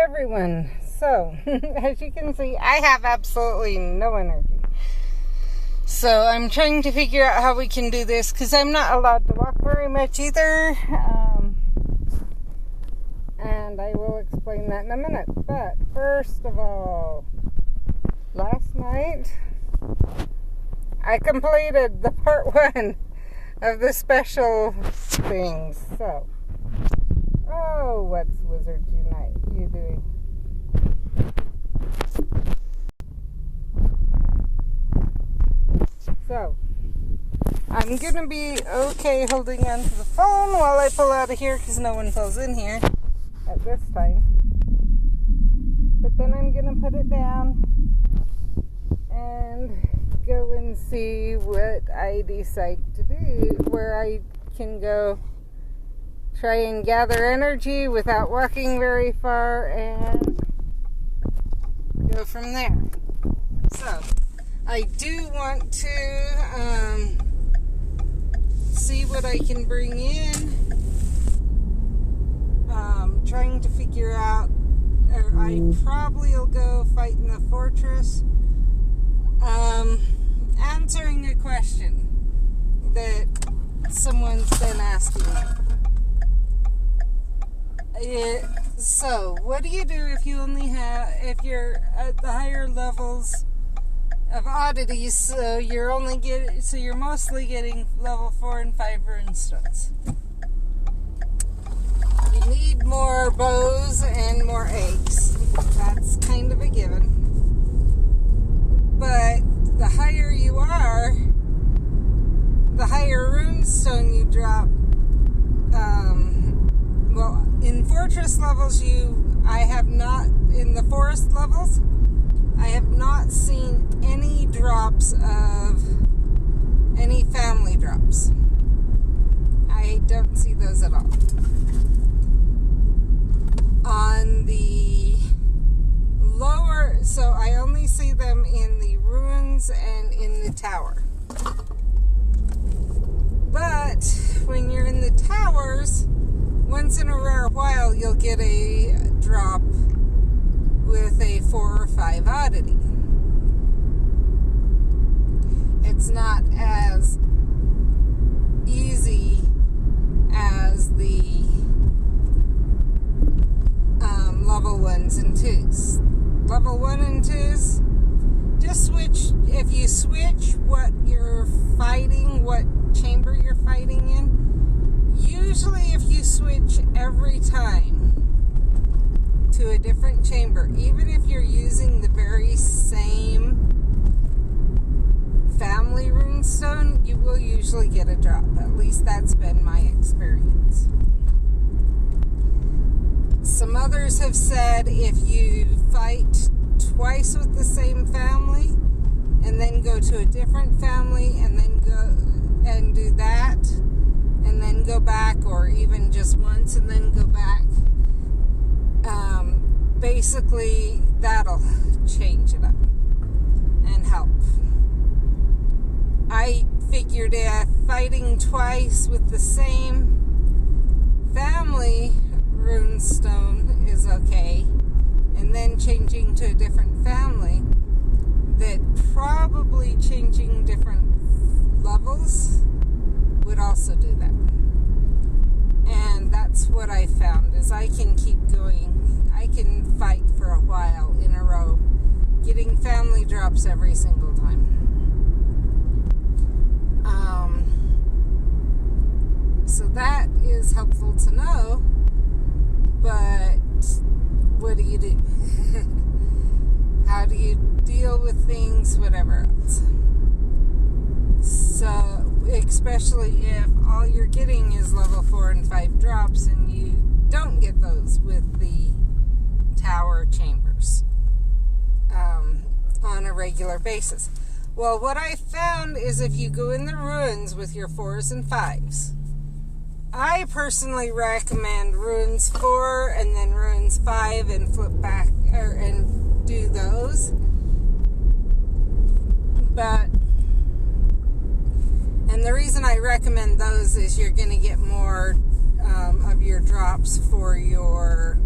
everyone. So, as you can see, I have absolutely no energy. So, I'm trying to figure out how we can do this because I'm not allowed to walk very much either. And I will explain that in a minute. But, first of all, last night, I completed the part 1 of the special things. So, what's Wizard Unite you doing? So, I'm going to be okay holding on to the phone while I pull out of here because no one pulls in here at this time. But then I'm going to put it down and go and see what I decide to do, where I can go try and gather energy without walking very far and go from there. So, I do want to see what I can bring in. Trying to figure out, or I probably will go fight in the fortress. Answering a question that someone's been asking me. So, what do you do if you only have, if you're at the higher levels of oddities, so you're mostly getting level 4 and 5 runestones? You need more bows and more eggs. That's kind of a given. But the higher you are, the higher runestone you drop. In fortress levels, I have not, in the forest levels, I have not seen any drops of any family drops. I don't see those at all. On the lower, so I only see them in the ruins and in the tower. But when you're in the towers, once in a rare while you'll get a drop with a 4 or 5 oddity. It's not as easy as the level 1s and 2s. Level 1 and 2s, just switch, if you switch what you're fighting, what chamber you're fighting in, usually if you switch every time to a different chamber, even if you're using the very same family runestone, you will usually get a drop. At least that's been my experience. Some others have said if you fight twice with the same family and then go to a different family and then go and do that and then go back, or even just once and then go back, basically that'll change it up and help. I figured if fighting twice with the same family runestone is okay, and then changing to a different family, that probably changing different levels would also do that. And that's what I found, is I can keep going. I can fight for a while in a row, getting family drops every single time. So that is helpful to know, but what do you do? How do you deal with things, whatever else? So, especially if all you're getting is level 4 and 5 drops and you don't get those with the tower chambers on a regular basis. Well, what I found is if you go in the ruins with your 4s and 5s, I personally recommend ruins 4 and then ruins 5 and flip back and do those. And the reason I recommend those is you're going to get more of your drops for your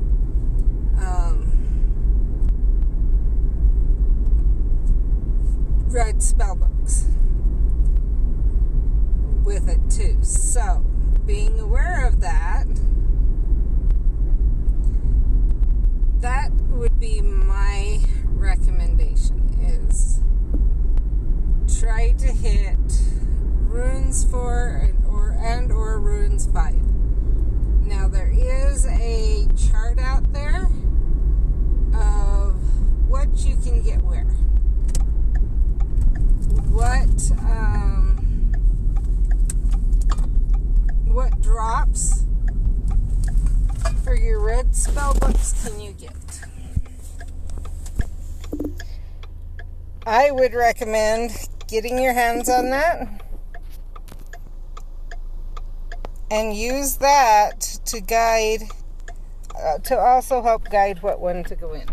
Runes 4 or Runes 5. Now there is a chart out there of what you can get where. What drops for your red spell books can you get? I would recommend getting your hands on that and use that to guide, to also help guide what one to go in.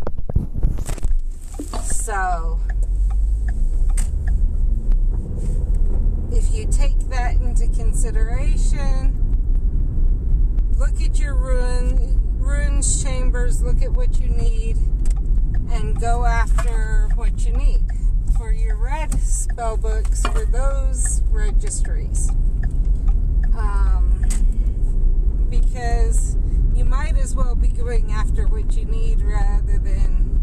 So, if you take that into consideration, look at your runes chambers, look at what you need, and go after what you need for your red spell books for those registries. Because you might as well be going after what you need rather than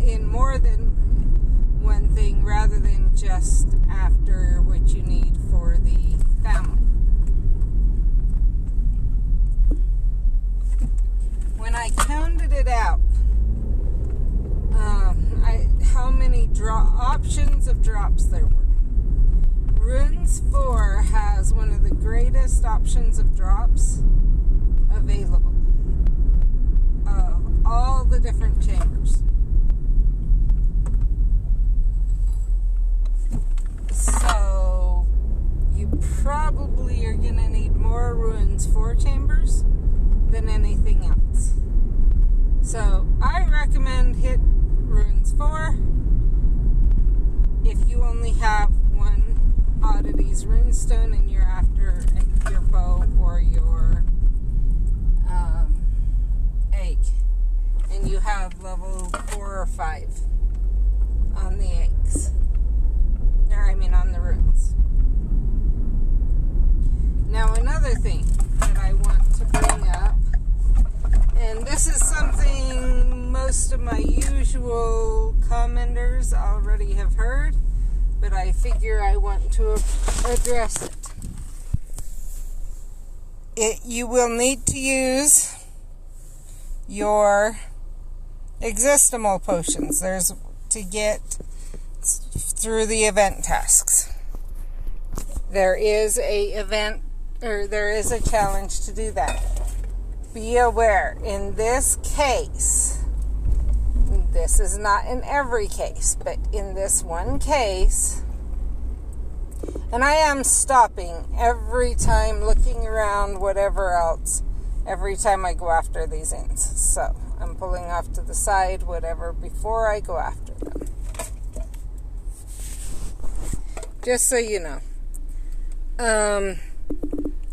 in more than one thing, rather than just after what you need for the family. When I counted it out, how many options of drops there were. Runes 4 has one of the greatest options of drops available of all the different chambers. So you probably are going to need more Runes 4 chambers than anything else. So I recommend hit Runes 4 if you only have one Oddities runestone and you're after your bow or your egg, and you have level 4 or 5 on the eggs, on the runes. Now another thing that I want to bring up, and this is something most of my usual commenters already have heard, but I figure I want to address it. You will need to use your existimal potions. There's to get through the event tasks. There is a challenge to do that. Be aware, in this case, this is not in every case, but in this one case, and I am stopping every time, looking around, whatever else, every time I go after these ants. So, I'm pulling off to the side, whatever, before I go after them. Just so you know.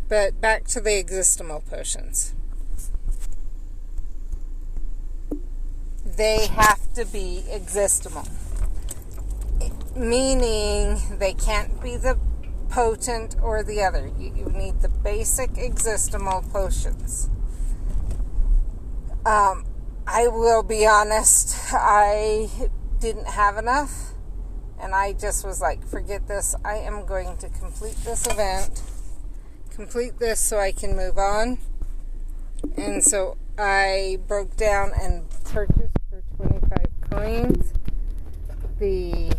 But back to the existimal potions. They have to be existimal. Meaning they can't be the potent or the other. You need the basic existimal potions. I will be honest, I didn't have enough. And I just was like, forget this. I am going to complete this event. Complete this so I can move on. And so I broke down and purchased for 25 coins the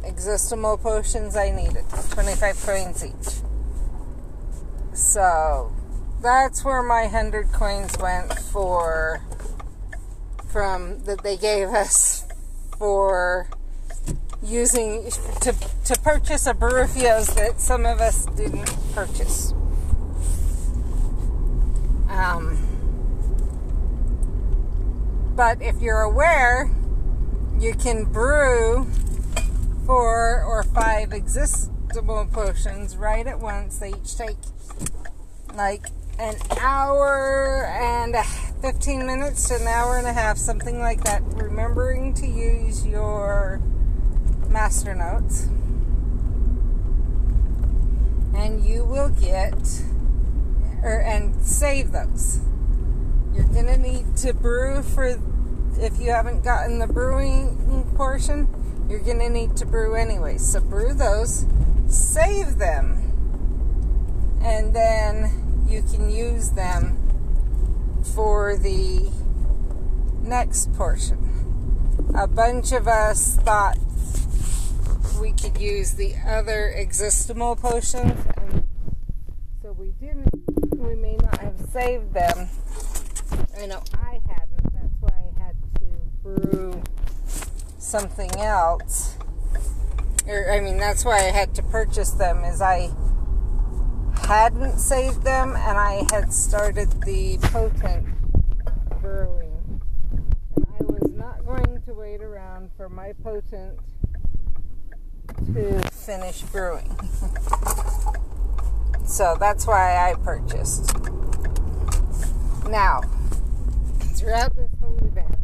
existimal potions I needed. 25 coins each. So that's where my 100 coins went from that they gave us for using to purchase a Barufios that some of us didn't purchase. But if you're aware, you can brew 4 or 5 existible potions right at once. They each take like an hour and 15 minutes to an hour and a half, something like that, remembering to use your master notes, and you will get and save those. You're going to need to brew if you haven't gotten the brewing portion, you're going to need to brew anyway. So brew those, save them, and then you can use them for the next portion. A bunch of us thought we could use the other existimal potions, and so we didn't. We may not have saved them. I know I hadn't. That's why I had to brew something else. That's why I had to purchase them, is I hadn't saved them, and I had started the potent brewing. And I was not going to wait around for my potent to finish brewing. So that's why I purchased. Now, throughout this whole event,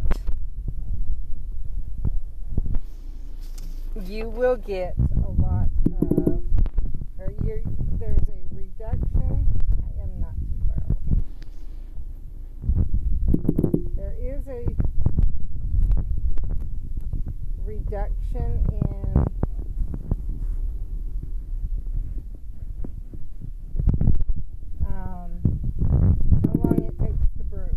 you will get a lot of, there's a reduction. I am not too far away. There is a reduction in how long it takes to brew.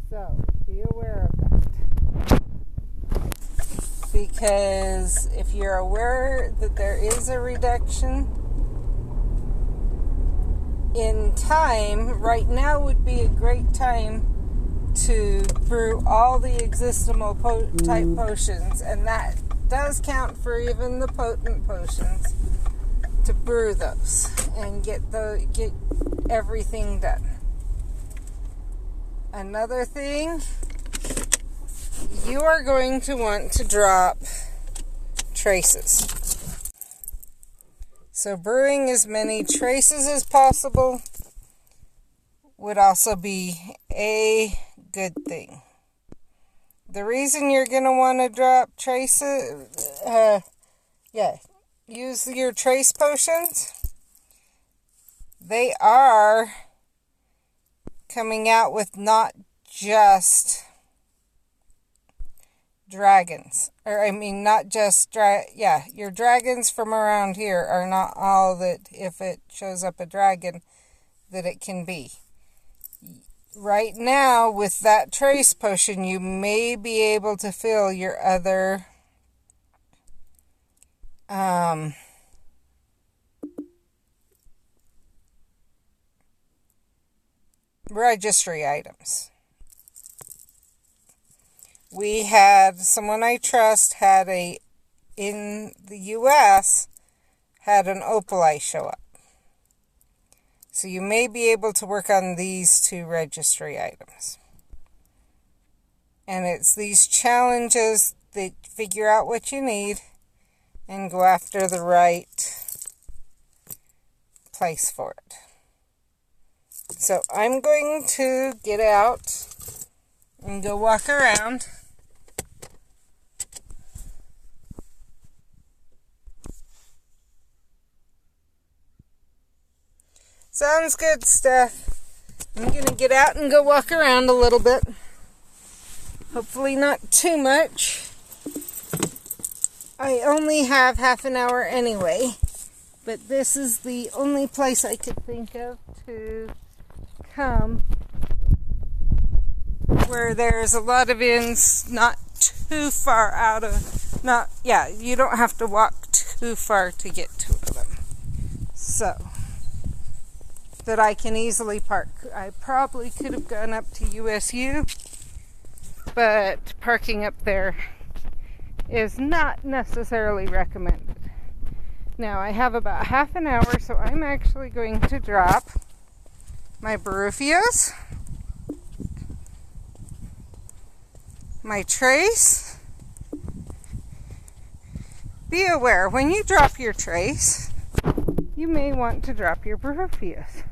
So, be aware of that. Because if you're aware that there is a reduction in time, right now would be a great time to brew all the existimal type potions, and that does count for even the potent potions, to brew those and get everything done. Another thing, you are going to want to drop traces. So brewing as many traces as possible would also be a good thing. The reason you're going to want to drop traces, use your trace potions. They are coming out with not just dragons. Not just your dragons from around here are not all that, if it shows up a dragon, that it can be. Right now, with that trace potion, you may be able to fill your other registry items. We had someone I trust in the US had an opalite show up. So you may be able to work on these two registry items. And it's these challenges that figure out what you need and go after the right place for it. So I'm going to get out and go walk around. Sounds good, Steph. I'm going to get out and go walk around a little bit. Hopefully not too much. I only have half an hour anyway, but this is the only place I could think of to come where there's a lot of inns, not too far out of, you don't have to walk too far to get to them. So, that I can easily park. I probably could have gone up to USU, but parking up there is not necessarily recommended. Now, I have about half an hour, so I'm actually going to drop my Barufias, my trace. Be aware, when you drop your trace, you may want to drop your Barufias.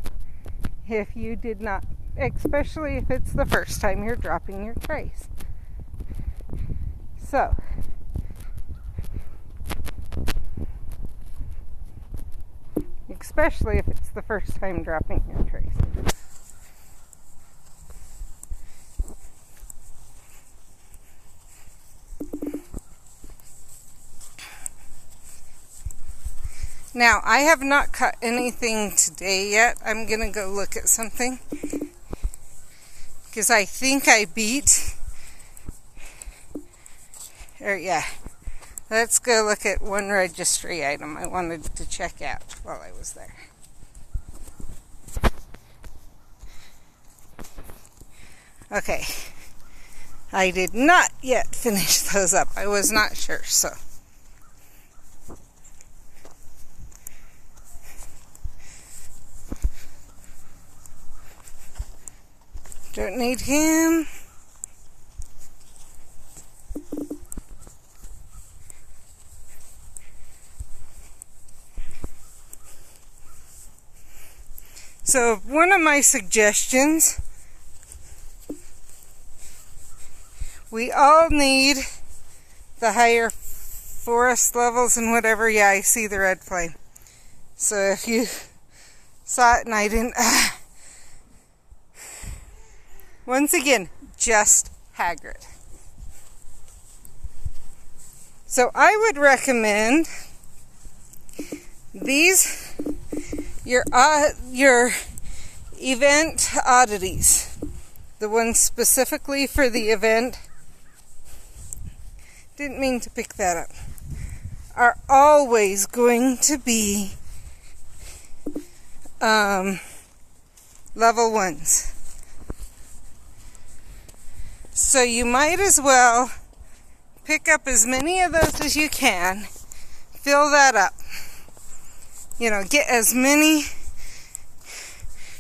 If you did not, especially if it's the first time you're dropping your trace. So, especially if it's the first time dropping your trace. Now, I have not cut anything today yet. I'm going to go look at something, because I think I beat, let's go look at one registry item I wanted to check out while I was there. Okay, I did not yet finish those up. I was not sure, so. Don't need him. So one of my suggestions, we all need the higher forest levels and whatever. Yeah, I see the red flame. So if you saw it and I didn't, once again, just Hagrid. So I would recommend these, your event oddities, the ones specifically for the event. Didn't mean to pick that up. Are always going to be level 1s. So you might as well pick up as many of those as you can. Fill that up. You know, get as many.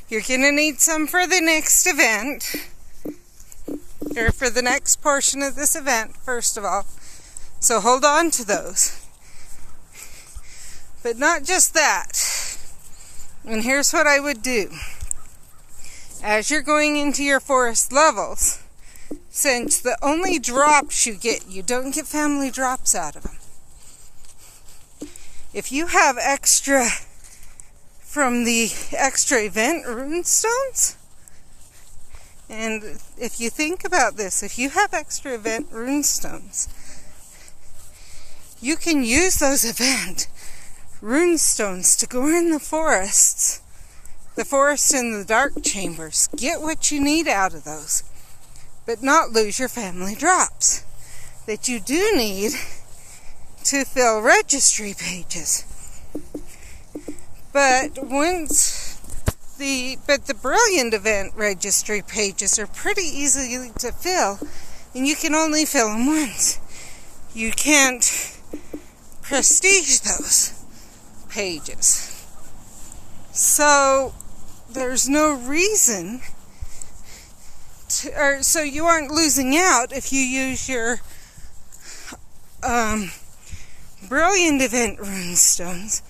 You're going to need some for the next event, or for the next portion of this event, first of all. So hold on to those. But not just that. And here's what I would do. As you're going into your forest levels, since the only drops you get, you don't get family drops out of them. If you have extra from the extra event runestones, and if you think about this, if you have extra event runestones, you can use those event runestones to go in the forests in the dark chambers. Get what you need out of those, but not lose your family drops that you do need to fill registry pages. But the brilliant event registry pages are pretty easy to fill, and you can only fill them once. You can't prestige those pages. So there's no reason so you aren't losing out if you use your brilliant event runestones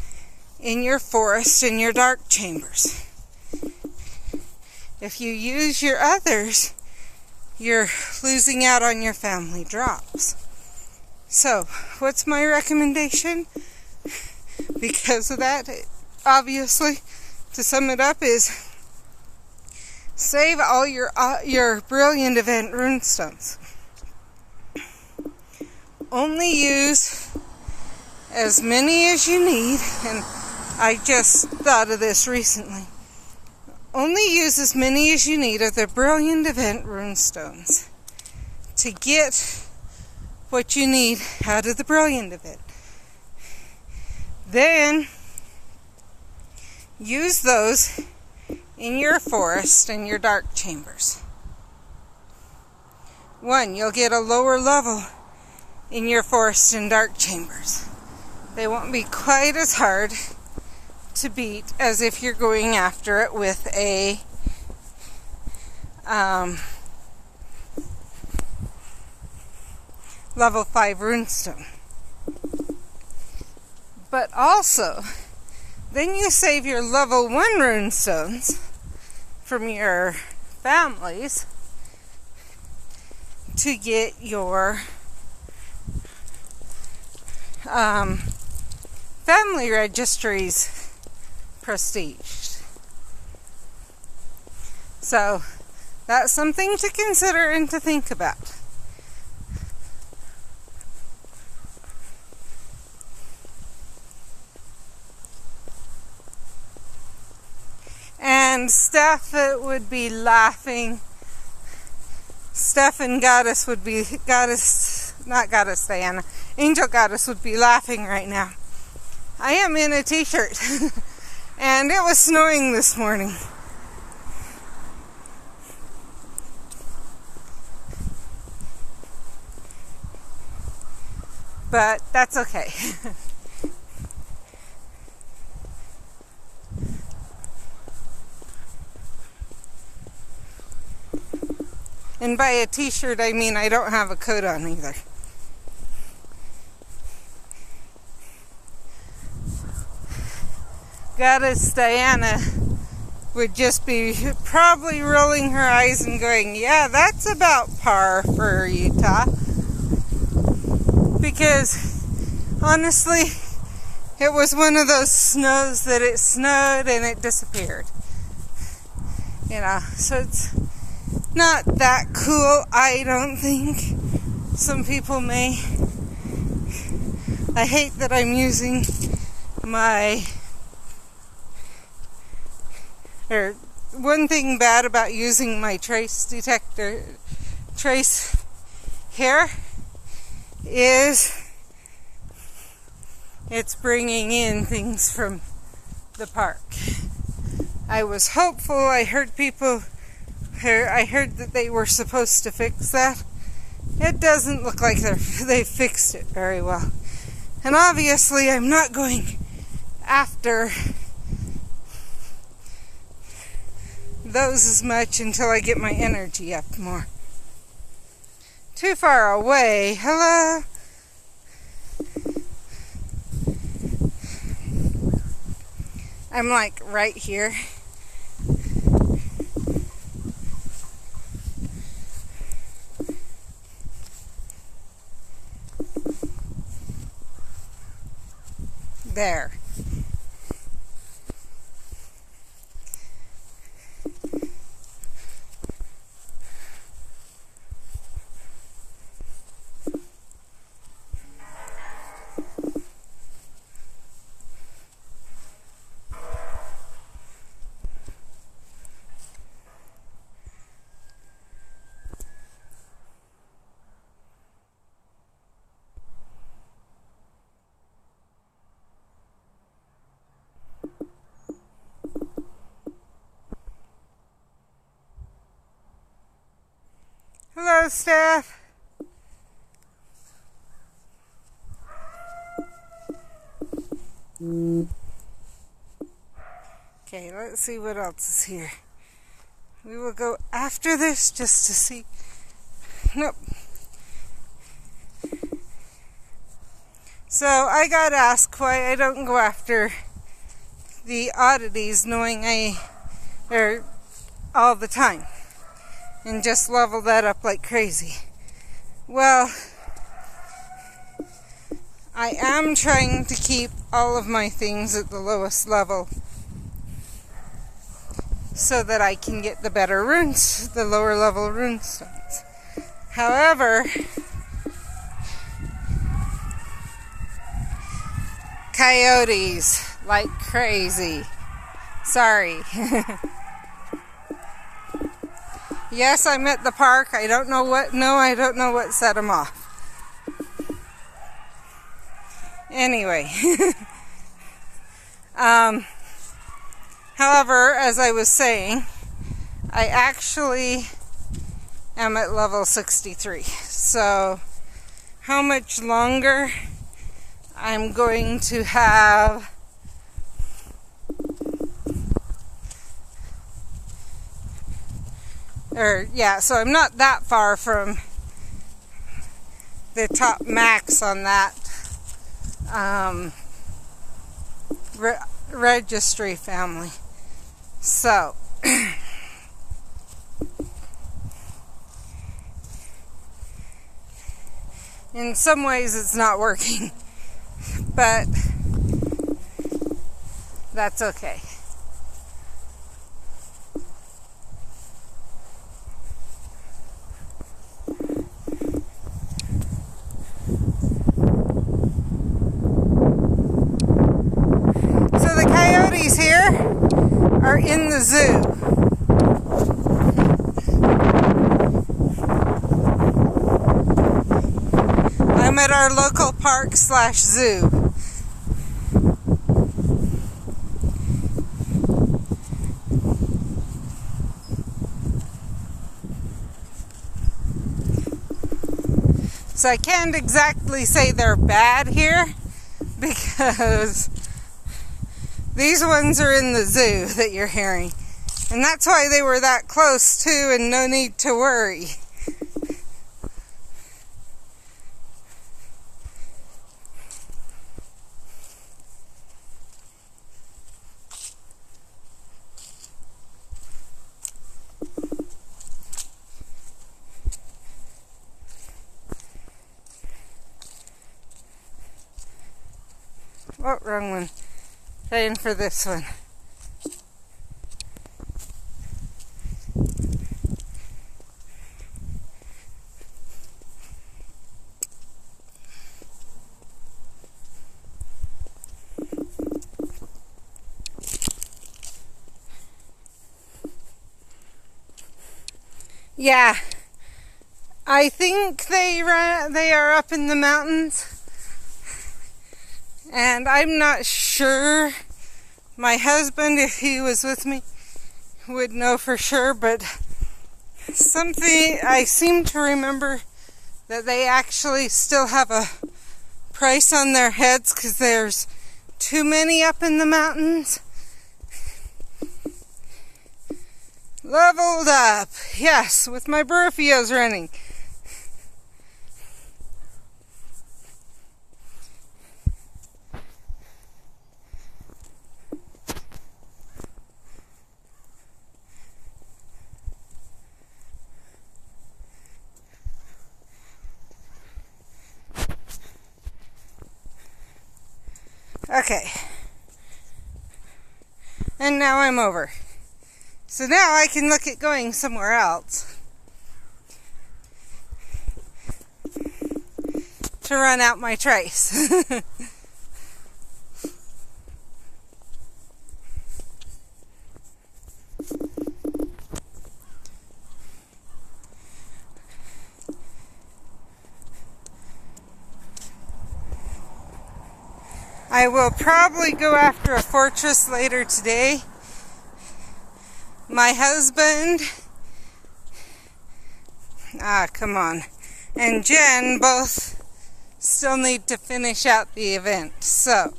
in your forest and your dark chambers. If you use your others, you're losing out on your family drops. So, what's my recommendation? Because of that, obviously, to sum it up, is save all your brilliant event runestones. Only use as many as you need, and I just thought of this recently. Only use as many as you need of the brilliant event runestones to get what you need out of the brilliant event. Then use those in your forest and your dark chambers. 1, you'll get a lower level in your forest and dark chambers. They won't be quite as hard to beat as if you're going after it with a level 5 runestone. But also, then you save your level 1 runestones from your families to get your family registries prestiged. So that's something to consider and to think about. And Steph would be laughing. Steph and Goddess would be, not Goddess Diana, Angel Goddess would be laughing right now. I am in a t-shirt. And it was snowing this morning. But that's okay. And by a t-shirt, I mean I don't have a coat on either. Goddess Diana would just be probably rolling her eyes and going, yeah, that's about par for Utah. Because honestly, it was one of those snows that it snowed and it disappeared. You know, so it's not that cool, I don't think. Some people may. I hate that I'm using my... one thing bad about using my trace here is it's bringing in things from the park. I was hopeful. I heard that they were supposed to fix that. It doesn't look like they fixed it very well. And obviously I'm not going after those as much until I get my energy up more. Too far away. Hello? I'm like right here. There. Hello, Steph. Okay, let's see what else is here. We will go after this just to see. Nope. So I got asked why I don't go after the oddities, knowing or all the time, and just level that up like crazy. Well, I am trying to keep all of my things at the lowest level so that I can get the better runes, the lower level rune stones. However, coyotes like crazy. Sorry. Yes, I'm at the park. I don't know what set them off. Anyway. However, as I was saying, I actually am at level 63. So, how much longer I'm going to have so I'm not that far from the top max on that registry family. So in some ways it's not working, but that's okay. So the coyotes here are in the zoo. I'm at our local park / zoo. So I can't exactly say they're bad here because these ones are in the zoo that you're hearing. And that's why they were that close too, and no need to worry. Oh, wrong one. Paying for this one. Yeah, I think they are up in the mountains. And I'm not sure. My husband, if he was with me, would know for sure, but something I seem to remember that they actually still have a price on their heads because there's too many up in the mountains. Leveled up, yes, with my Burfios running. Okay, and now I'm over. So now I can look at going somewhere else to run out my trace. I will probably go after a fortress later today. My husband, come on, and Jen both still need to finish out the event, so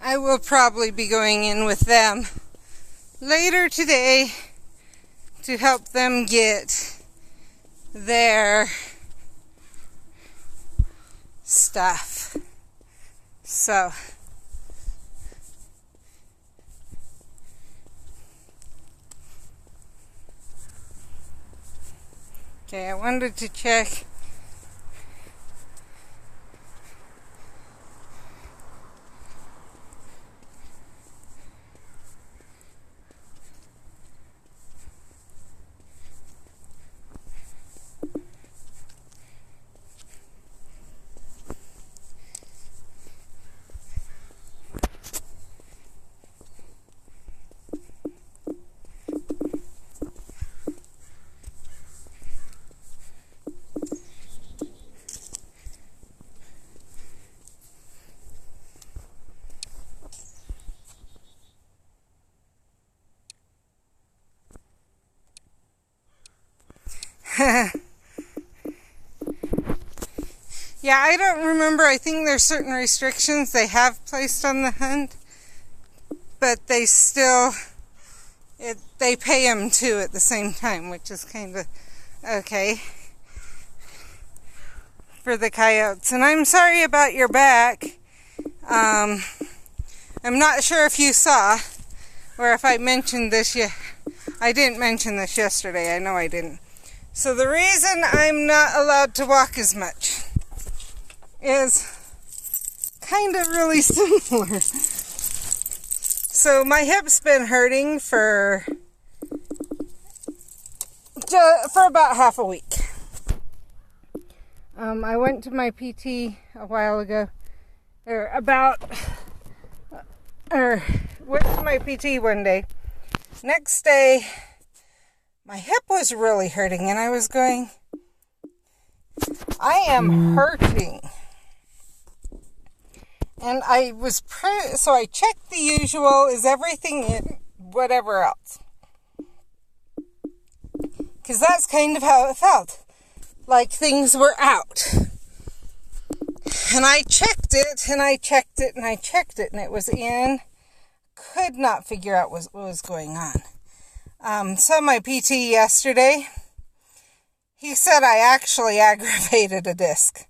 I will probably be going in with them later today to help them get their stuff. So okay, I wanted to check yeah, I don't remember. I think there's certain restrictions they have placed on the hunt, but they still, they pay them too at the same time, which is kind of okay for the coyotes. And I'm sorry about your back. I'm not sure if you saw or if I mentioned this yet. I didn't mention this yesterday. I know I didn't. So the reason I'm not allowed to walk as much is kind of really similar. So my hip's been hurting for about half a week. I went to my PT a while ago, or about or went to my PT one day. Next day, my hip was really hurting, and I was going, I am hurting. And I was, so I checked the usual, is everything in, whatever else. Because that's kind of how it felt. Like things were out. And I checked it, and I checked it, and I checked it, and it was in. Could not figure out what was going on. So my PT yesterday, he said I actually aggravated a disc.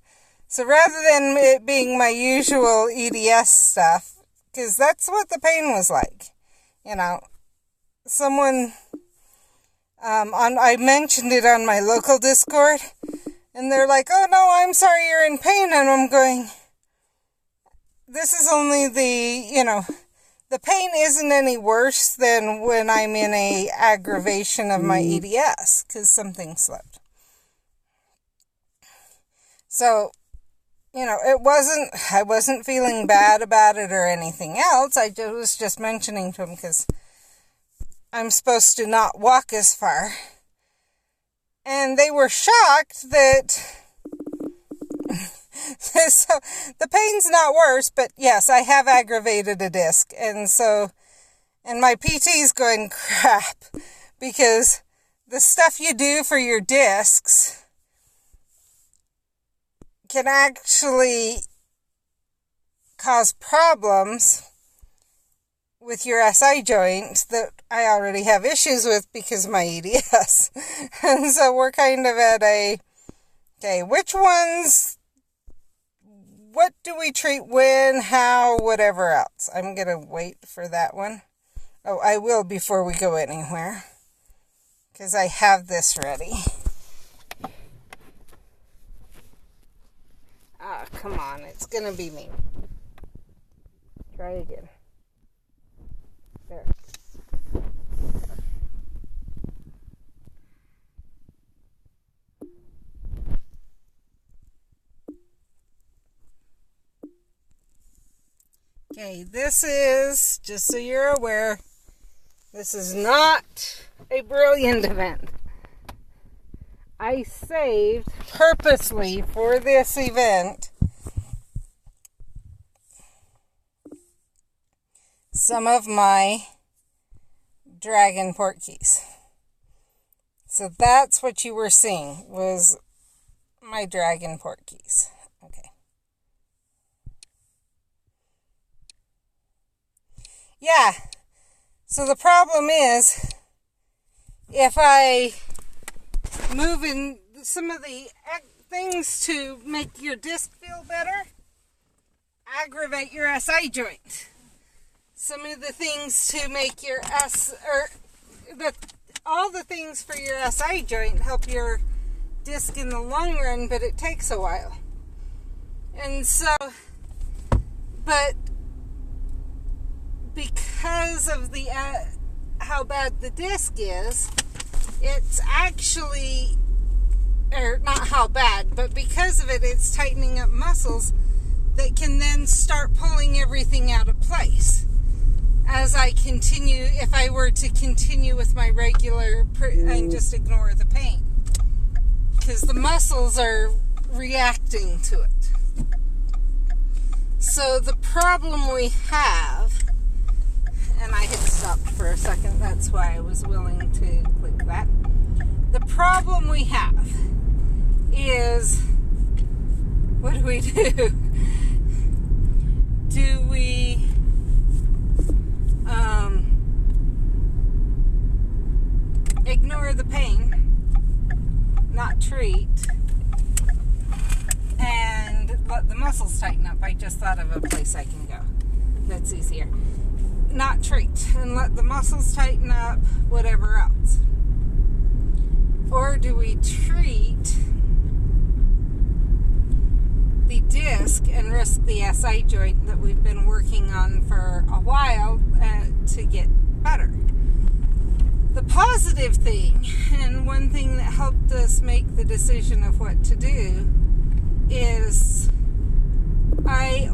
So rather than it being my usual EDS stuff, because that's what the pain was like, you know, someone, I mentioned it on my local Discord, and they're like, oh no, I'm sorry you're in pain, and I'm going, this is only the pain isn't any worse than when I'm in a aggravation of my EDS, because something slipped. So, you know, I wasn't feeling bad about it or anything else. I was just mentioning to him because I'm supposed to not walk as far. And they were shocked that so the pain's not worse, but yes, I have aggravated a disc. And my PT's going, crap, because the stuff you do for your discs can actually cause problems with your SI joint that I already have issues with because of my EDS. And so we're kind of at okay, which ones, what do we treat when, how, whatever else. I'm going to wait for that one. Oh, I will before we go anywhere, because I have this ready. Ah, come on, it's gonna be me. Try again. There. Okay, this is, just so you're aware, this is not a brilliant event. I saved purposely for this event some of my dragon port keys. So that's what you were seeing, was my dragon port keys. Okay. Yeah. So the problem is, if I move in some of the things to make your disc feel better, aggravate your SI joint. Some of the things to make your all the things for your SI joint help your disc in the long run, but it takes a while. And so, but because of the how bad the disc is, it's actually, or not how bad, but because of it, it's tightening up muscles that can then start pulling everything out of place. As I continue, if I were to continue with my regular, and just ignore the pain. Because the muscles are reacting to it. So the problem we have, and I had stopped for a second, that's why I was willing to click that. The problem we have is, what do we do? Do we ignore the pain, not treat, and let the muscles tighten up? I just thought of a place I can go that's easier. Not treat and let the muscles tighten up, whatever else. Or do we treat the disc and risk the SI joint that we've been working on for a while to get better? The positive thing, and one thing that helped us make the decision of what to do, is I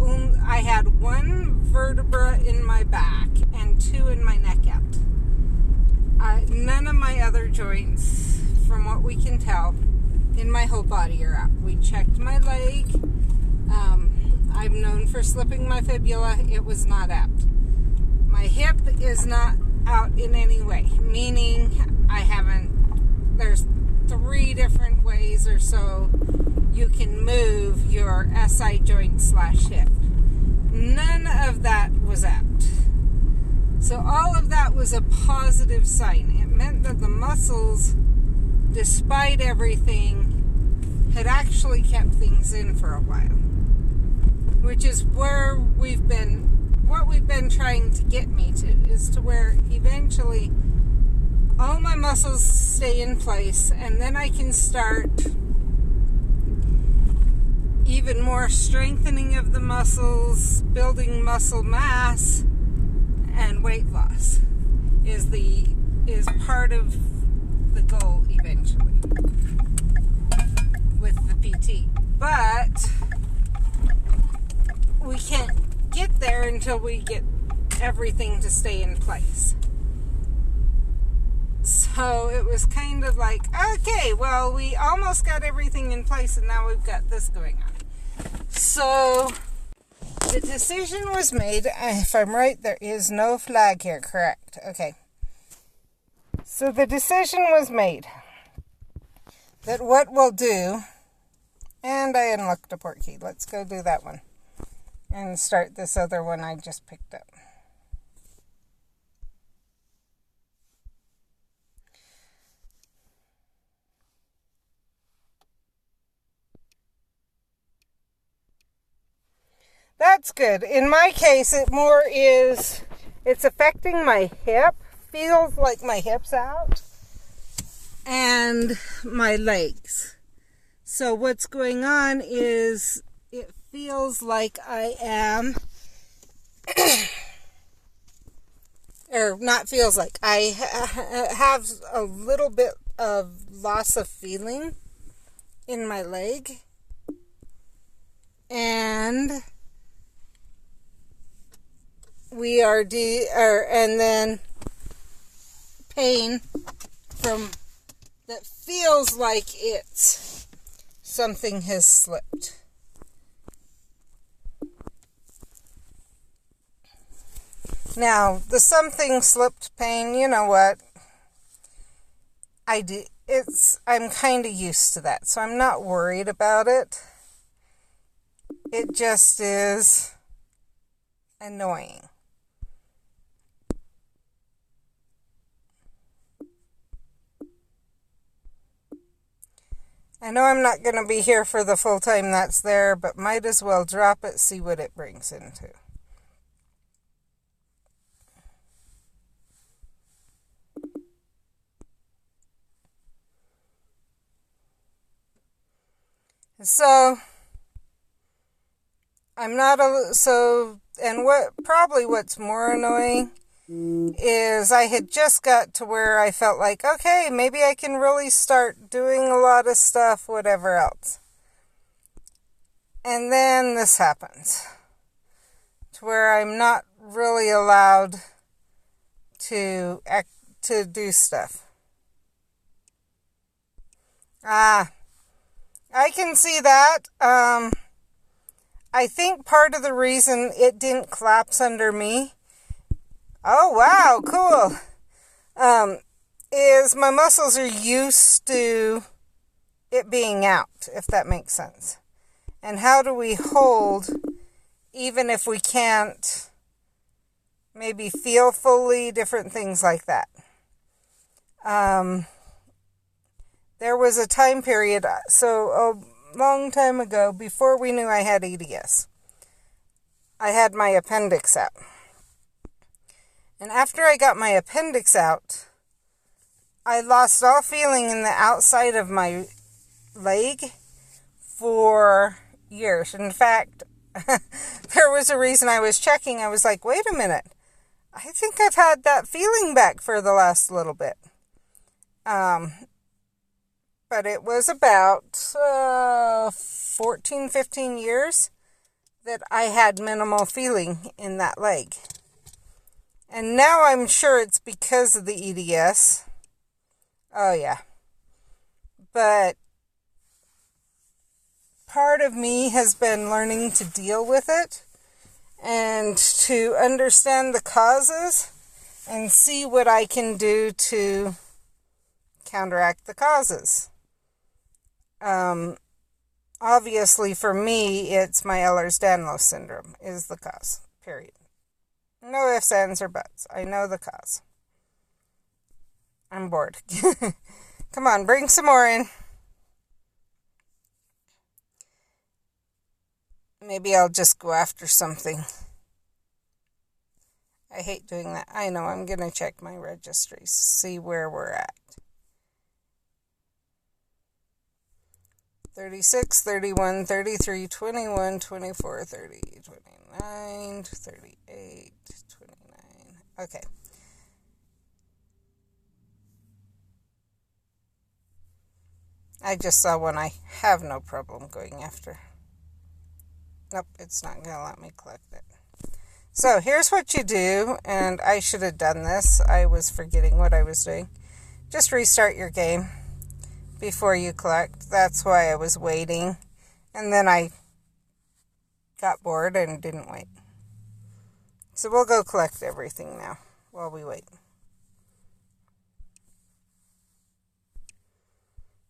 I had one vertebra in my back and two in my neck end. None of my other joints, from what we can tell, in my whole body are out. We checked my leg. I'm known for slipping my fibula. It was not out. My hip is not out in any way, meaning there's 3 different ways or so you can move your SI joint / hip. None of that was out. So all of that was a positive sign. It meant that the muscles, despite everything, had actually kept things in for a while. Which is where what we've been trying to get me to, is to where eventually all my muscles stay in place, and then I can start even more strengthening of the muscles, building muscle mass, and weight loss is part of the goal eventually with the PT. But we can't get there until we get everything to stay in place. So it was kind of like, okay, well, we almost got everything in place, and now we've got this going on. So the decision was made. If I'm right, there is no flag here, correct? Okay. So the decision was made that what we'll do, and I unlocked a port key. Let's go do that one and start this other one I just picked up. That's good. In my case, it's affecting my hip. Feels like my hip's out. And my legs. So what's going on is it feels like I am, or not feels like, I have a little bit of loss of feeling in my leg. And and then pain from that feels like something has slipped. Now, the something slipped pain, you know what? I'm kind of used to that, so I'm not worried about it. It just is annoying. I know I'm not going to be here for the full time that's there, but might as well drop it, see what it brings into. So, what's more annoying is I had just got to where I felt like, okay, maybe I can really start doing a lot of stuff, whatever else. And then this happens, to where I'm not really allowed to do stuff. I can see that. I think part of the reason it didn't collapse under me, oh wow, cool, is my muscles are used to it being out, if that makes sense. And how do we hold, even if we can't maybe feel fully, different things like that. There was a time period, so a long time ago, before we knew I had EDS, I had my appendix out. And after I got my appendix out, I lost all feeling in the outside of my leg for years. In fact, there was a reason I was checking. I was like, wait a minute. I think I've had that feeling back for the last little bit. But it was about 14, 15 years that I had minimal feeling in that leg. And now I'm sure it's because of the EDS. Oh yeah. But part of me has been learning to deal with it and to understand the causes and see what I can do to counteract the causes. Obviously for me, it's my Ehlers-Danlos syndrome is the cause, period. No ifs, ands, or buts. I know the cause. I'm bored. Come on, bring some more in. Maybe I'll just go after something. I hate doing that. I know, I'm going to check my registries, see where we're at. 36, 31, 33, 21, 24, 30, 29, 38, 29. Okay. I just saw one I have no problem going after. Nope, it's not going to let me collect it. So here's what you do, and I should have done this. I was forgetting what I was doing. Just restart your game before you collect. That's why I was waiting. And then I got bored and didn't wait. So we'll go collect everything now while we wait.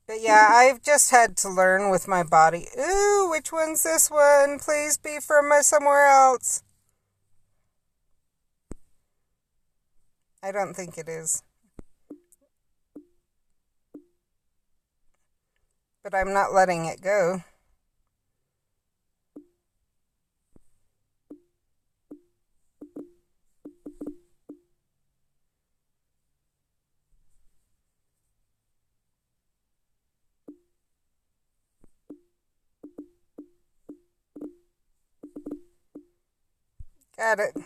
But yeah, I've just had to learn with my body. Ooh, which one's this one? Please be from somewhere else. I don't think it is. But I'm not letting it go. Got it.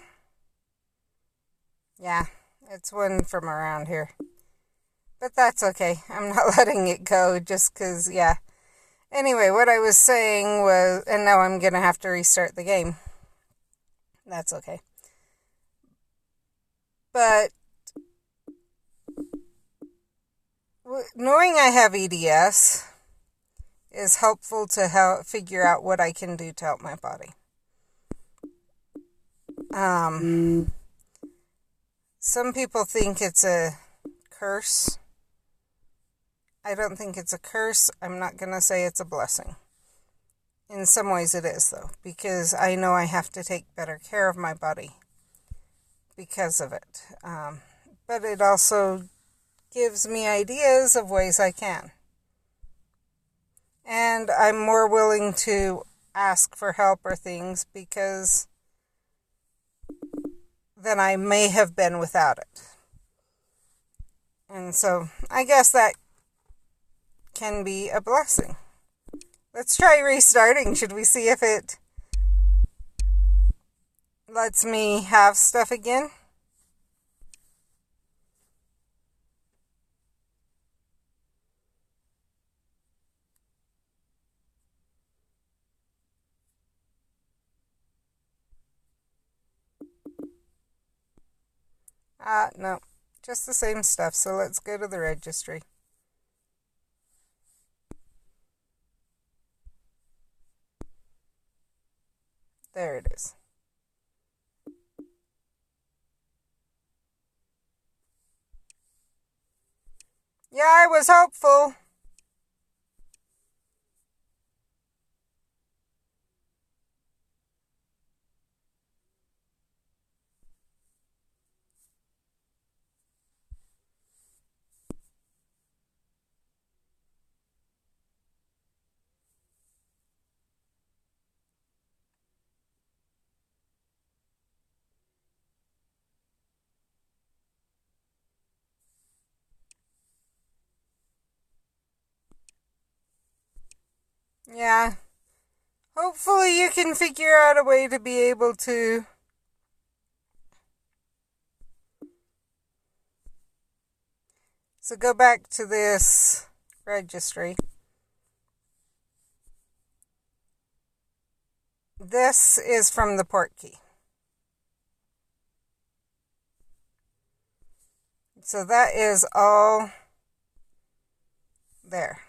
Yeah, it's one from around here. But that's okay. I'm not letting it go just because, yeah. Anyway, what I was saying was, and now I'm going to have to restart the game. That's okay. But knowing I have EDS is helpful to help figure out what I can do to help my body. Some people think it's a curse. I don't think it's a curse. I'm not going to say it's a blessing. In some ways it is, though, because I know I have to take better care of my body because of it. But it also gives me ideas of ways I can. And I'm more willing to ask for help or things because than I may have been without it. And so I guess that can be a blessing. Let's try restarting. Should we see if it lets me have stuff again? No, just the same stuff. So let's go to the registry. There it is. Yeah, I was hopeful. Yeah. Hopefully you can figure out a way to be able to so go back to this registry. this is from the port key. So that is all there.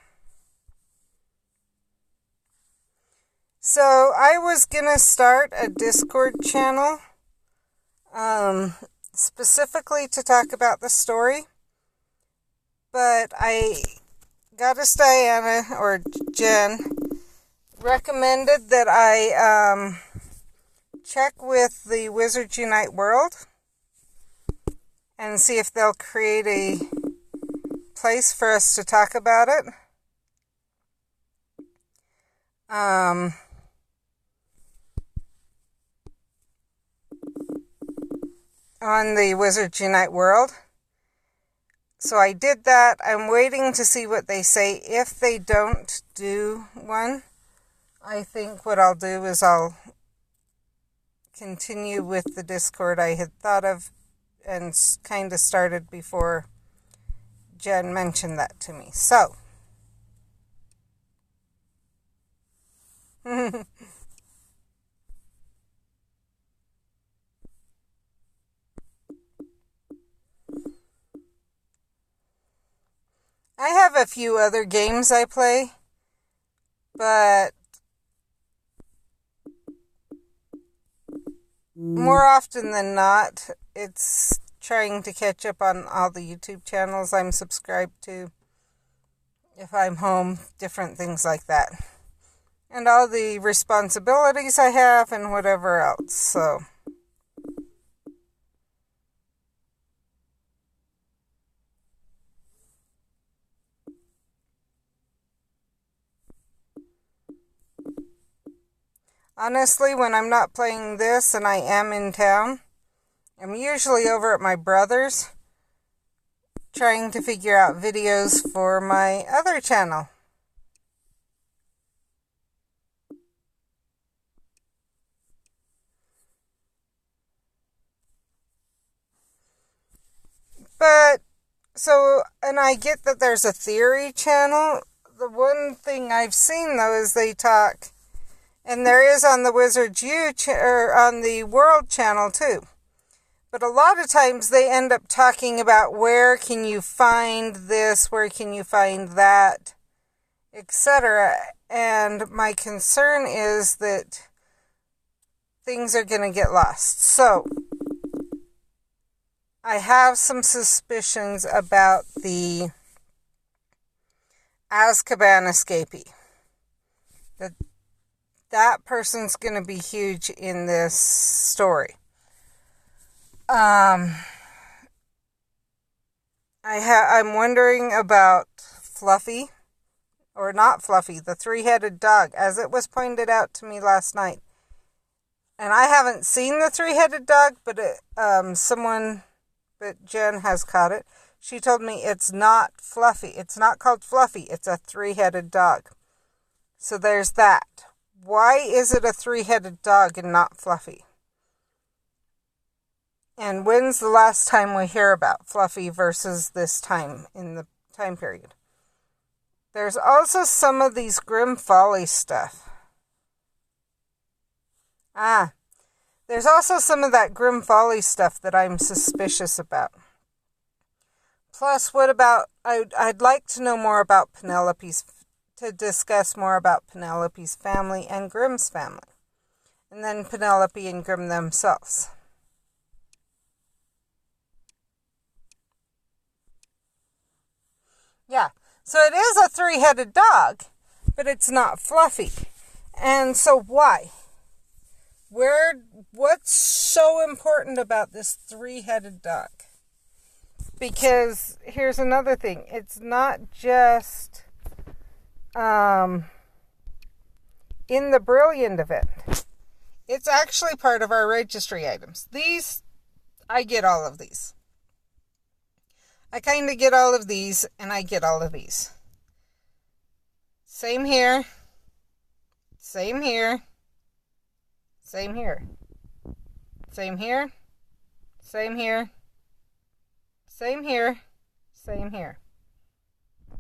So I was gonna start a Discord channel specifically to talk about the story, but Goddess Diana, or Jen, recommended that I check with the Wizards Unite World and see if they'll create a place for us to talk about it. On the Wizards Unite World. So I did that. I'm waiting to see what they say. If they don't do one, I think what I'll do is I'll continue with the Discord I had thought of and kind of started before Jen mentioned that to me. So, I have a few other games I play, but more often than not, it's trying to catch up on all the YouTube channels I'm subscribed to. If I'm home, different things like that. And all the responsibilities I have and whatever else, so. Honestly, when I'm not playing this and I am in town, I'm usually over at my brother's trying to figure out videos for my other channel. But, so, and I get that there's a theory channel. The one thing I've seen, though, is they talk, and there is on the Wizards or on the World channel, too. But a lot of times they end up talking about where can you find this, where can you find that, etc. And my concern is that things are going to get lost. So, I have some suspicions about the Azkaban escapee. That person's going to be huge in this story. I'm wondering about Fluffy, or not Fluffy, the three-headed dog, as it was pointed out to me last night. And I haven't seen the three-headed dog, but Jen has caught it. She told me it's not Fluffy. It's not called Fluffy. It's a three-headed dog. So there's that. Why is it a three-headed dog and not Fluffy? And when's the last time we hear about Fluffy versus this time in the time period? There's also some of these Grim Folly stuff. There's also some of that Grim Folly stuff that I'm suspicious about. Plus, what about, I'd like to know more about to discuss more about Penelope's family and Grimm's family. And then Penelope and Grimm themselves. Yeah, so it is a three-headed dog, but it's not Fluffy. And so why? What's so important about this three-headed dog? Because here's another thing. It's not just in the Brilliant event. It's actually part of our registry items. I get all of these. I kind of get all of these, and I get all of these. Same here. Same here. Same here. Same here. Same here. Same here. Same here.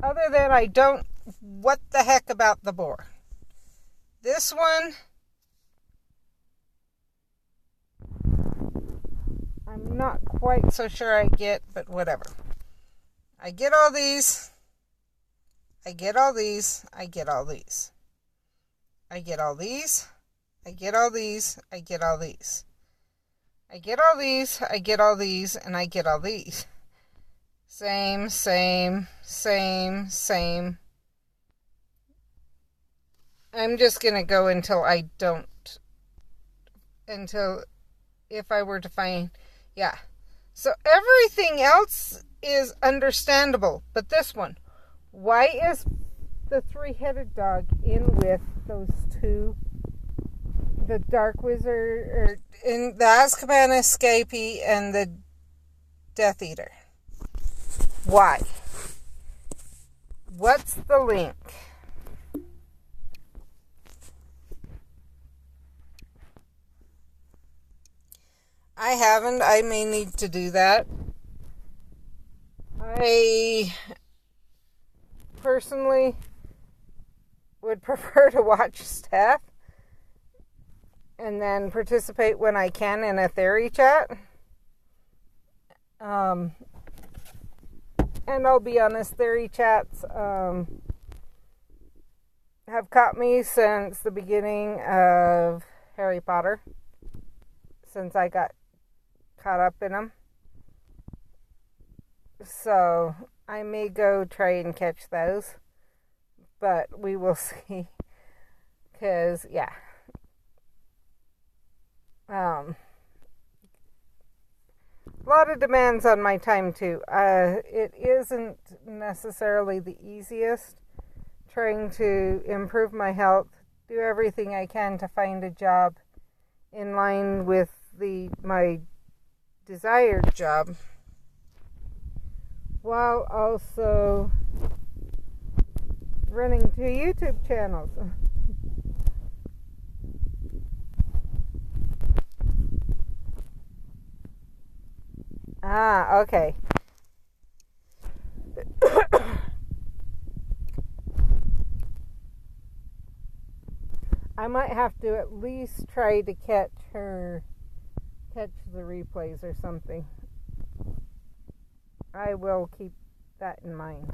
Other than I don't, what the heck about the boar? This one, not quite so sure I get, but whatever. I get all these. I get all these. I get all these. I get all these. I get all these. I get all these. I get all these. I get all these. And I get all these. Same, same, same, same. I'm just going to go until I don't. Until if I were to find. Yeah. So everything else is understandable. But this one. Why is the three-headed dog in with those two? The Dark Wizard, or in the Azkaban Escapee and the Death Eater. Why? What's the link? I haven't. I may need to do that. I personally would prefer to watch Steph and then participate when I can in a theory chat. And I'll be honest, theory chats have caught me since the beginning of Harry Potter, since I got caught up in them. So I may go try and catch those, but we will see. Because, yeah. A lot of demands on my time, too. It isn't necessarily the easiest trying to improve my health, do everything I can to find a job in line with my desired job, while also running 2 YouTube channels. Okay. I might have to at least try to catch the replays or something. I will keep that in mind.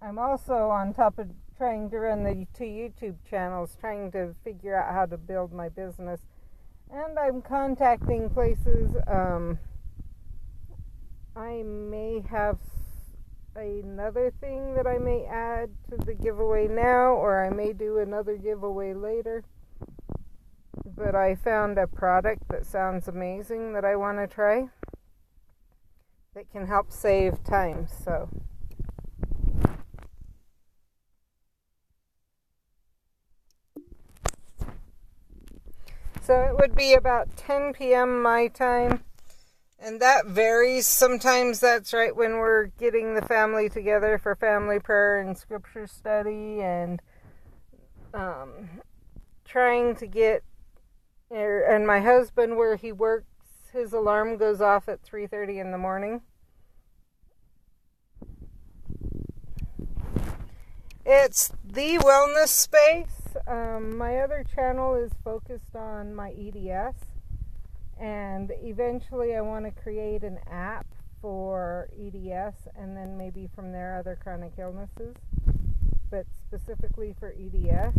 I'm also on top of trying to run the 2 YouTube channels, trying to figure out how to build my business. And I'm contacting places. I may have another thing that I may add to the giveaway now, or I may do another giveaway later. But I found a product that sounds amazing that I want to try that can help save time. So it would be about 10 p.m. my time, and that varies. Sometimes that's right when we're getting the family together for family prayer and scripture study, and trying to get, and my husband, where he works, his alarm goes off at 3:30 in the morning. It's the wellness space. My other channel is focused on my EDS, and eventually I want to create an app for EDS, and then maybe from there other chronic illnesses, but specifically for EDS.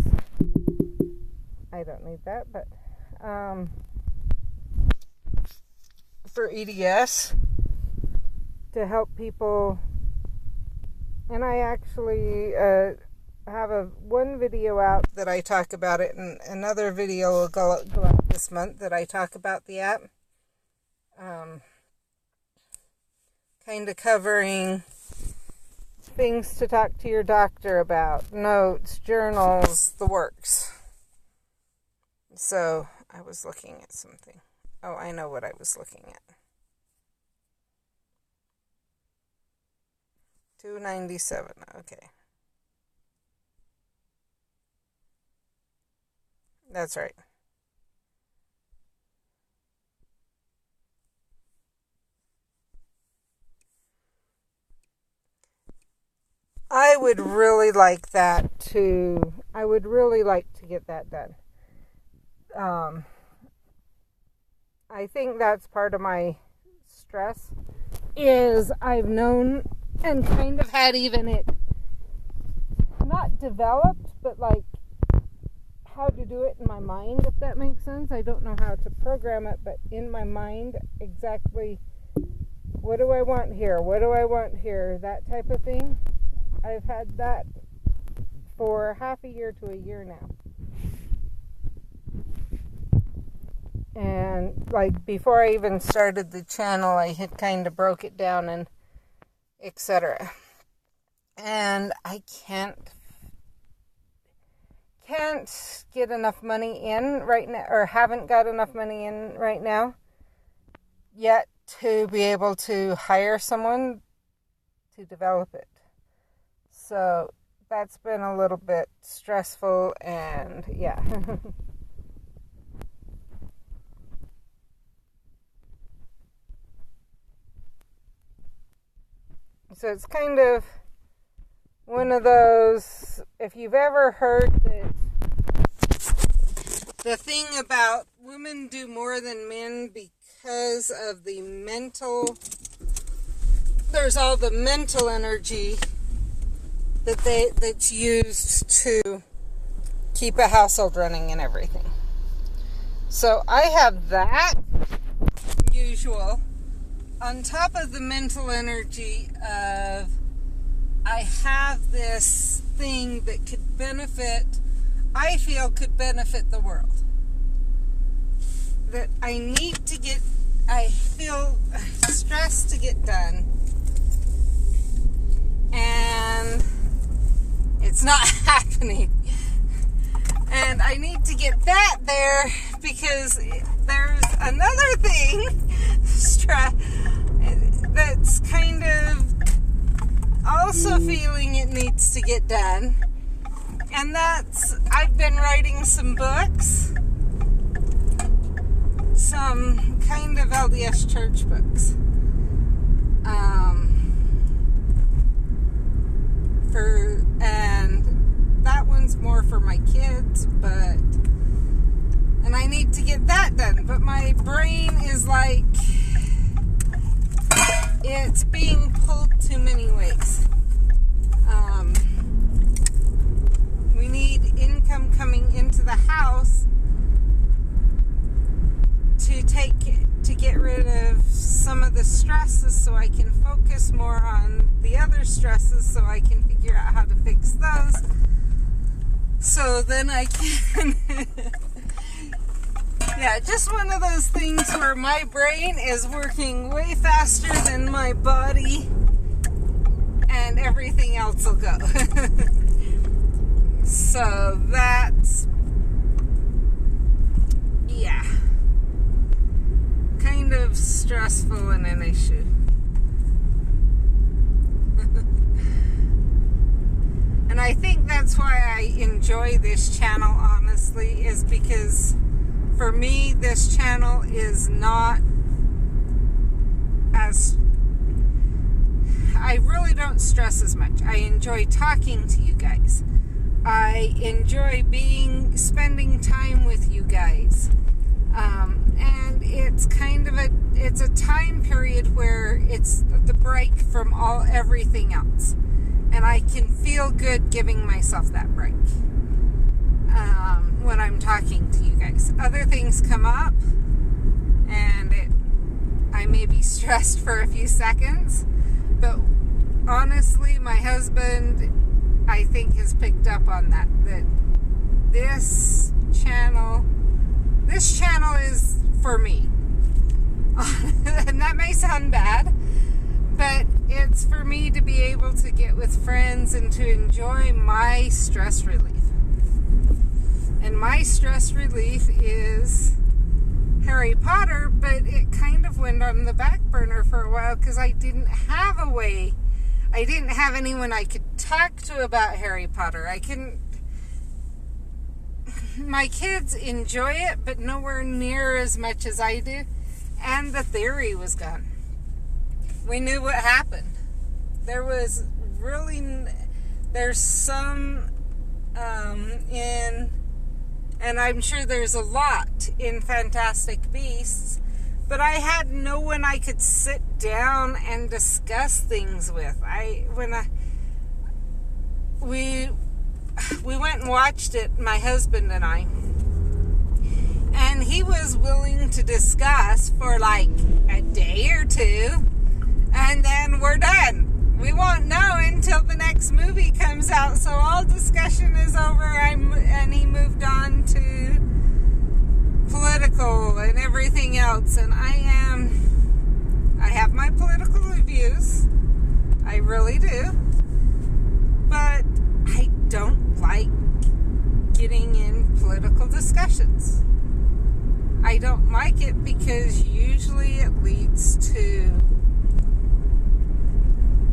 I don't need that, but for EDS to help people. And I actually have one video out that I talk about it, and another video will go out this month that I talk about the app. Kind of covering things to talk to your doctor about, notes, journals, the works. So I was looking at something. Oh, I know what I was looking at. $2.97. Okay. That's right. I would really like that I would really like to get that done. I think that's part of my stress, is I've known and kind of had even it not developed, but like how to do it in my mind, if that makes sense. I don't know how to program it, but in my mind, exactly what do I want here? What do I want here? That type of thing. I've had that for half a year to a year now. And like before I even started the channel, I had kind of broke it down and etc. And I can't get enough money in right now, or haven't got enough money in right now yet to be able to hire someone to develop it. So that's been a little bit stressful, and yeah. So it's kind of one of those, if you've ever heard that the thing about women do more than men because of the mental, there's all the mental energy that's used to keep a household running and everything. So I have that usual on top of the mental energy of I have this thing that could benefit, I feel could benefit the world. That I need to get, I feel stressed to get done. And it's not happening. And I need to get that there because there's another thing that's kind of also feeling it needs to get done. And that's, I've been writing some books, some kind of LDS church books. And that one's more for my kids, and I need to get that done, but my brain is like, it's being pulled too many ways. We need income coming into the house to get rid of some of the stresses so I can focus more on the other stresses so I can figure out how to fix those. So then I can yeah, just one of those things where my brain is working way faster than my body and everything else will go. So that's, yeah, kind of stressful and an issue. And I think that's why I enjoy this channel, honestly, is because for me, this channel is not as, I really don't stress as much. I enjoy talking to you guys. I enjoy spending time with you guys. And it's kind of it's a time period where it's the break from everything else. And I can feel good giving myself that break. When I'm talking to you guys. Other things come up and I may be stressed for a few seconds, but honestly, my husband, I think, has picked up on that this channel is for me. And that may sound bad, but it's for me to be able to get with friends and to enjoy my stress relief. And my stress relief is Harry Potter, but it kind of went on the back burner for a while because I didn't have anyone I could talk to about Harry Potter. My kids enjoy it, but nowhere near as much as I do. And the theory was gone. We knew what happened. There's some and I'm sure there's a lot in Fantastic Beasts but I had no one I could sit down and discuss things with. We went and watched it, my husband and I, and he was willing to discuss for like a day or two, and then we're done. We won't know until the next movie comes out, so all discussion is over, and he moved on to political and everything else, and I have my political views, I really do, but I don't like getting in political discussions. I don't like it because usually it leads to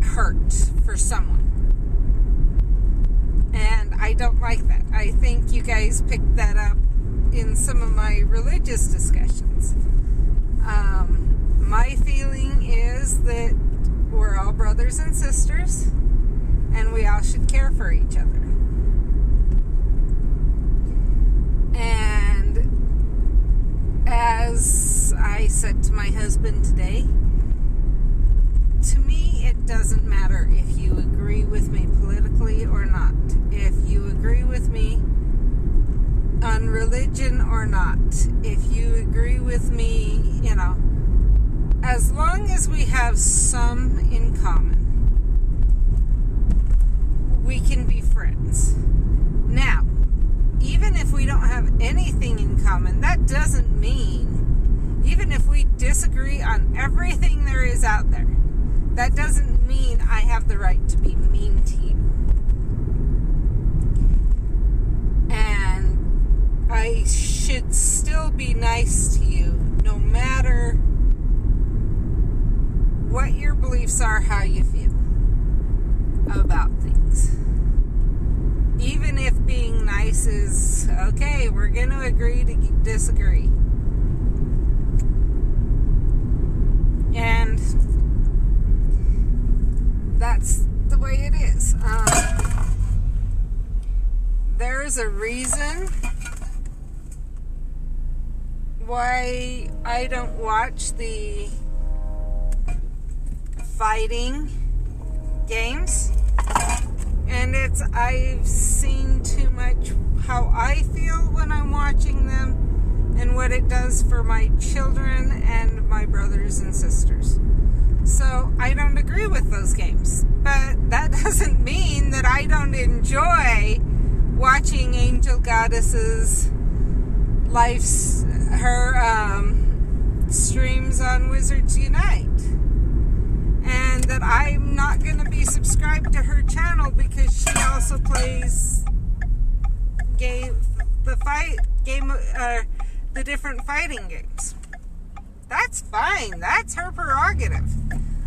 hurt for someone. And I don't like that. I think you guys picked that up in some of my religious discussions. My feeling is that we're all brothers and sisters, and we all should care for each other. And as I said to my husband today, to me it doesn't matter if you agree with me politically or not, if you agree with me on religion or not, if you agree with me, as long as we have some in common, we can be friends. Now, even if we don't have anything in common, that doesn't mean, even if we disagree on everything there is out there, that doesn't mean I have the right to be mean to you. And I should still be nice to you, no matter what your beliefs are, how you feel about things. Even if being nice is, okay, we're going to agree to disagree. And that's the way it is. There's a reason why I don't watch the fighting games, and I've seen too much how I feel when I'm watching them and what it does for my children and my brothers and sisters. So I don't agree with those games, but that doesn't mean that I don't enjoy watching Angel Goddess's streams on Wizards Unite. And that I'm not going to be subscribed to her channel because she also plays the different fighting games. That's fine. That's her prerogative.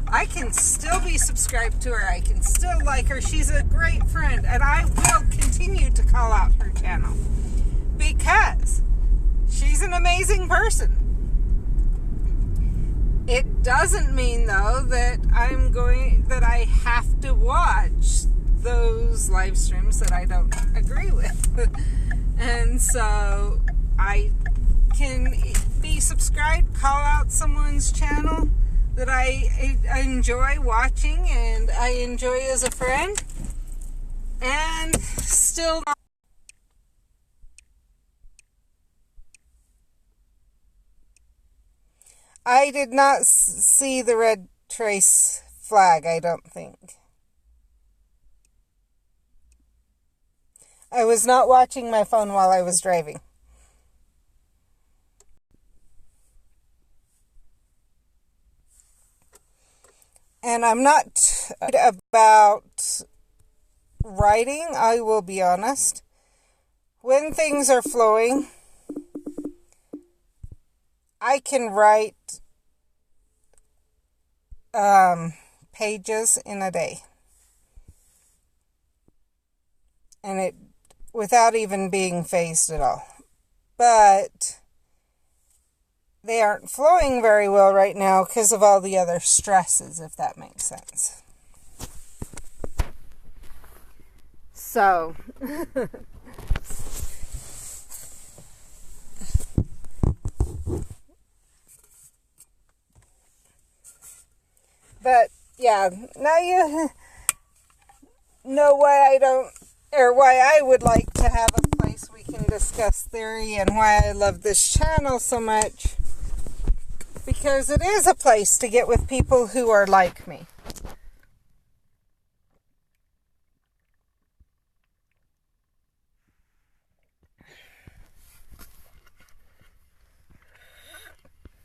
I can still be subscribed to her. I can still like her. She's a great friend, and I will continue to call out her channel because she's an amazing person. It doesn't mean, though, that I have to watch those live streams that I don't agree with. And so I can be subscribed, call out someone's channel that I enjoy watching and I enjoy as a friend, and still not. I did not see the red trace flag, I don't think. I was not watching my phone while I was driving. And I'm not about writing, I will be honest. When things are flowing, I can write pages in a day. And it without even being phased at all. But they aren't flowing very well right now because of all the other stresses, if that makes sense. So, But yeah, now you know why I don't, or why I would like to have a place we can discuss theory, and why I love this channel so much. Because it is a place to get with people who are like me.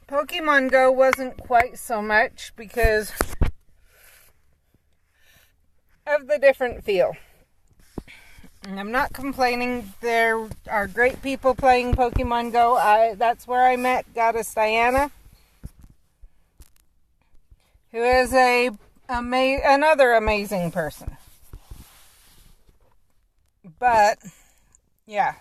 Pokemon Go wasn't quite so much because of the different feel. And I'm not complaining. There are great people playing Pokemon Go. That's where I met Goddess Diana, who is another amazing person. But, yeah.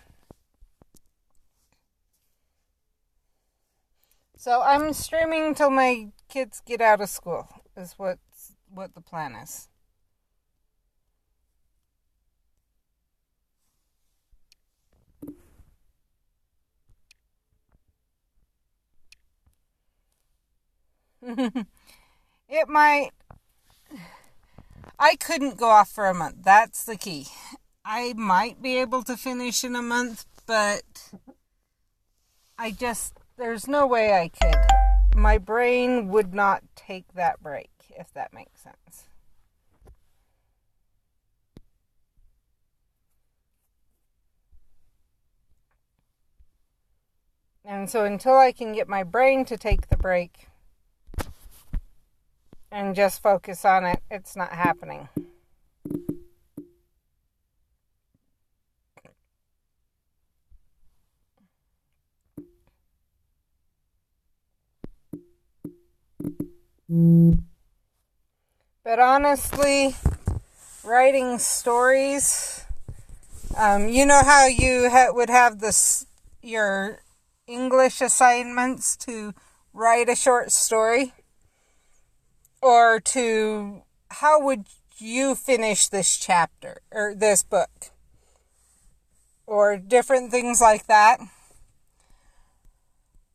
So I'm streaming till my kids get out of school, is what the plan is. It might. I couldn't go off for a month. That's the key. I might be able to finish in a month, but there's no way I could. My brain would not take that break, if that makes sense. And so until I can get my brain to take the break and just focus on it, it's not happening. But honestly, writing stories, you know how you would have your English assignments to write a short story? Or how would you finish this chapter, or this book? Or different things like that.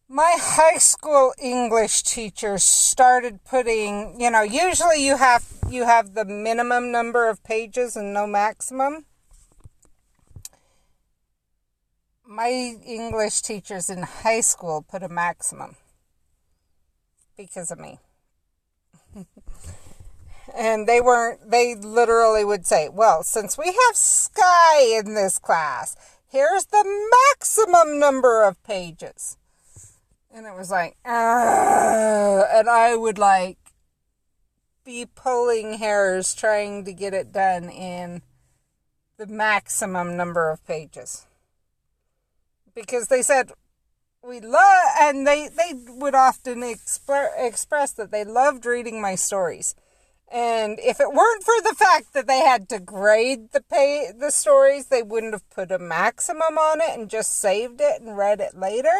My high school English teacher started putting, usually you have the minimum number of pages and no maximum. My English teachers in high school put a maximum because of me. And they literally would say, well, since we have Sky in this class, here's the maximum number of pages. And it was like, and I would be pulling hairs trying to get it done in the maximum number of pages. Because they said, and they would often express that they loved reading my stories. And if it weren't for the fact that they had to grade the stories, they wouldn't have put a maximum on it and just saved it and read it later.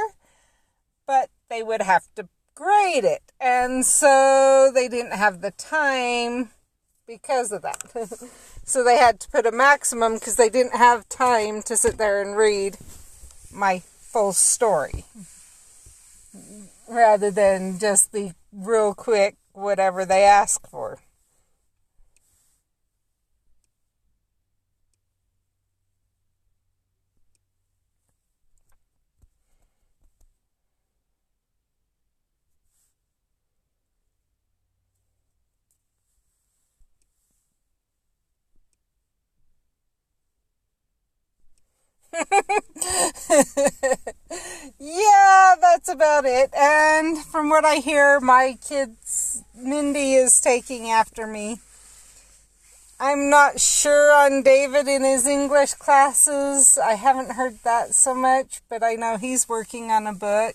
But they would have to grade it. And so they didn't have the time because of that. So they had to put a maximum because they didn't have time to sit there and read my full story. Rather than just the real quick whatever they ask for. Yeah, that's about it. And from what I hear, Mindy is taking after me. I'm not sure on David in his English classes. I haven't heard that so much, but I know he's working on a book.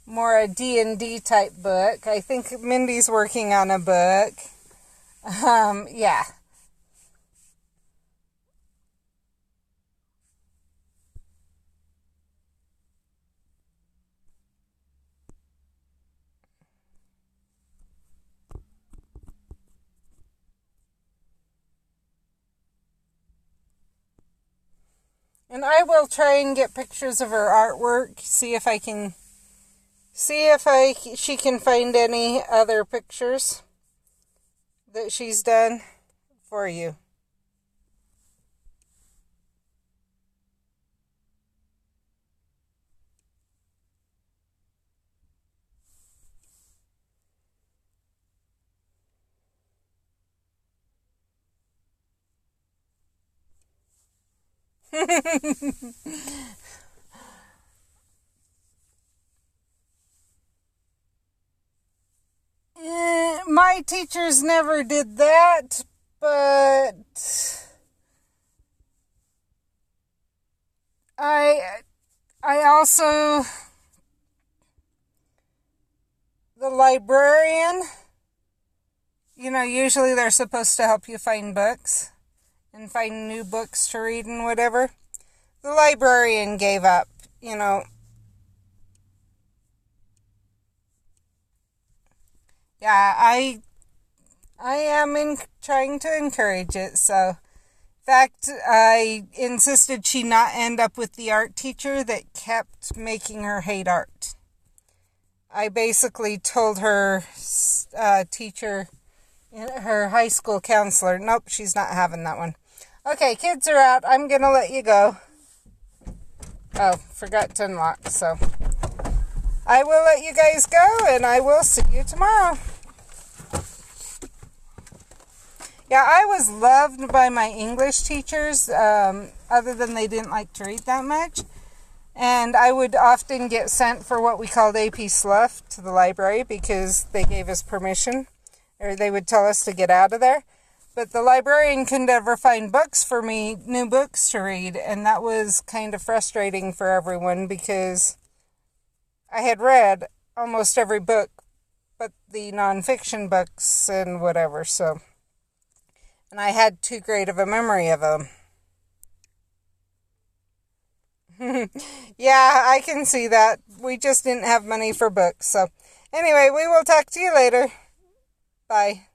More a D&D type book. I think Mindy's working on a book. Yeah. And I will try and get pictures of her artwork, see if she can find any other pictures. that she's done for you. My teachers never did that, but I also, the librarian, usually they're supposed to help you find books and find new books to read and whatever. The librarian gave up, Yeah, I am trying to encourage it, so. In fact, I insisted she not end up with the art teacher that kept making her hate art. I basically told her teacher, her high school counselor, nope, she's not having that one. Okay, kids are out. I'm going to let you go. Oh, forgot to unlock, so I will let you guys go, and I will see you tomorrow. Yeah, I was loved by my English teachers, other than they didn't like to read that much. And I would often get sent for what we called AP Slough to the library because they gave us permission, or they would tell us to get out of there. But the librarian could never find books for me, new books to read, and that was kind of frustrating for everyone because I had read almost every book but the nonfiction books and whatever, so. And I had too great of a memory of them. Yeah, I can see that. We just didn't have money for books. So, anyway, we will talk to you later. Bye.